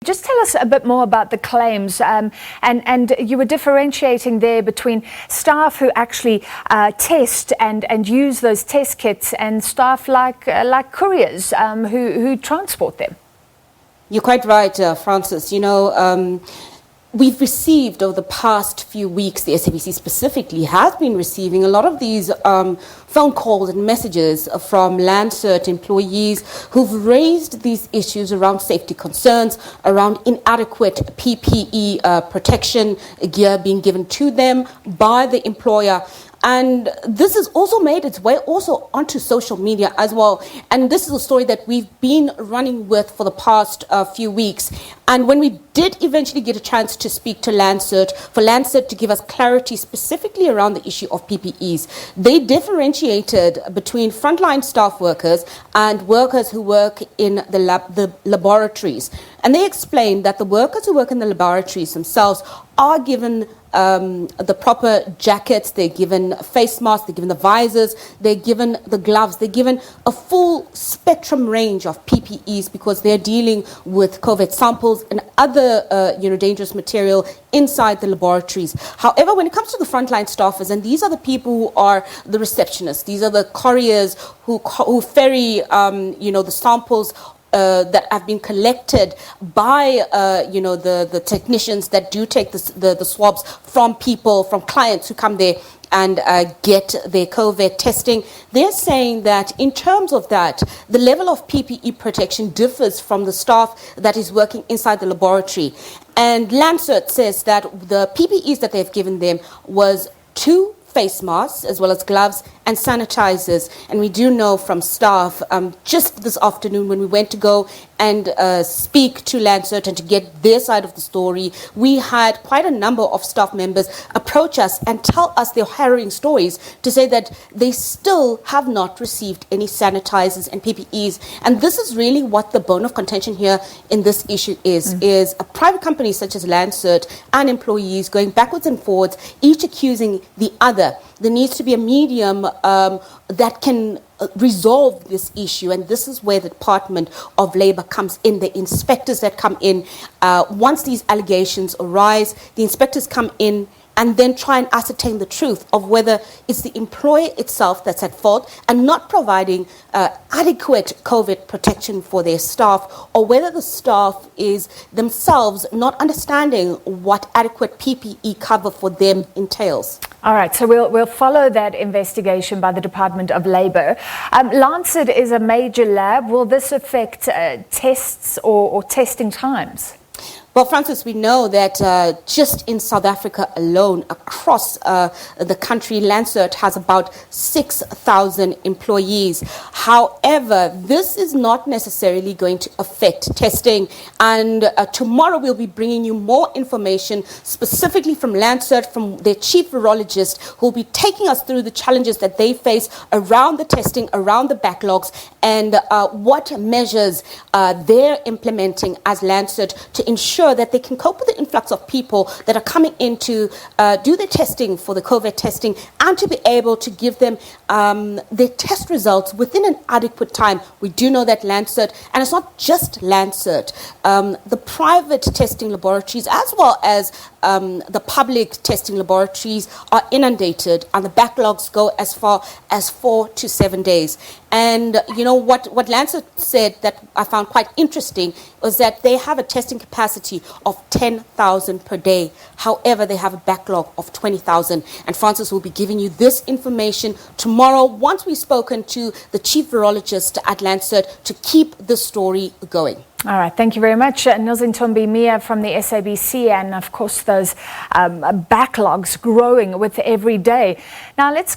Just tell us a bit more about the claims, and you were differentiating there between staff who actually test and use those test kits and staff like couriers who transport them. You're quite right, Francis. We've received over the past few weeks, the SABC specifically has been receiving a lot of these phone calls and messages from Lancet employees who've raised these issues around safety concerns, around inadequate PPE protection gear being given to them by the employer. And this has also made its way also onto social media as well. And this is a story that we've been running with for the past few weeks. And when we did eventually get a chance to speak to Lancet, for Lancet to give us clarity specifically around the issue of PPEs, they differentiated between frontline staff workers and workers who work in the laboratories. And they explained that the workers who work in the laboratories themselves are given the proper jackets, they're given face masks, they're given the visors, they're given the gloves, they're given a full spectrum range of PPEs because they're dealing with COVID samples and other dangerous material inside the laboratories. However, when it comes to the frontline staffers, and these are the people who are the receptionists, these are the couriers who ferry the samples that have been collected by the technicians that do take the swabs from people, from clients who come there and get their COVID testing. They're saying that in terms of that, the level of PPE protection differs from the staff that is working inside the laboratory. And Lancet says that the PPEs that they've given them was 2 face masks as well as gloves and sanitizers. And we do know from staff just this afternoon when we went to go and speak to Lancet and to get their side of the story, we had quite a number of staff members approach us and tell us their harrowing stories to say that they still have not received any sanitizers and PPEs. And this is really what the bone of contention here in this issue is a private company such as Lancet and employees going backwards and forwards, each accusing the other. There needs to be a medium that can resolve this issue, and this is where the Department of Labour comes in, the inspectors that come in. Once these allegations arise, the inspectors come in and then try and ascertain the truth of whether it's the employer itself that's at fault and not providing adequate COVID protection for their staff, or whether the staff is themselves not understanding what adequate PPE cover for them entails. All right, so we'll follow that investigation by the Department of Labour. Lancet is a major lab. Will this affect tests or testing times? Well, Francis, we know that just in South Africa alone, across the country, Lancet has about 6,000 employees. However, this is not necessarily going to affect testing. And tomorrow we'll be bringing you more information specifically from Lancet, from their chief virologist, who will be taking us through the challenges that they face around the testing, around the backlogs, and what measures they're implementing as Lancet to ensure that they can cope with the influx of people that are coming in to do their testing for the COVID testing, and to be able to give them their test results within an adequate time. We do know that Lancet, and it's not just Lancet, the private testing laboratories as well as the public testing laboratories are inundated, and the backlogs go as far as 4 to 7 days. And what Lancet said that I found quite interesting was that they have a testing capacity of 10,000 per day. However, they have a backlog of 20,000. And Francis will be giving you this information tomorrow once we've spoken to the chief virologist at Lancet to keep the story going. All right, thank you very much. Nozintombi Miya from the SABC, and of course those backlogs growing with every day. Now let's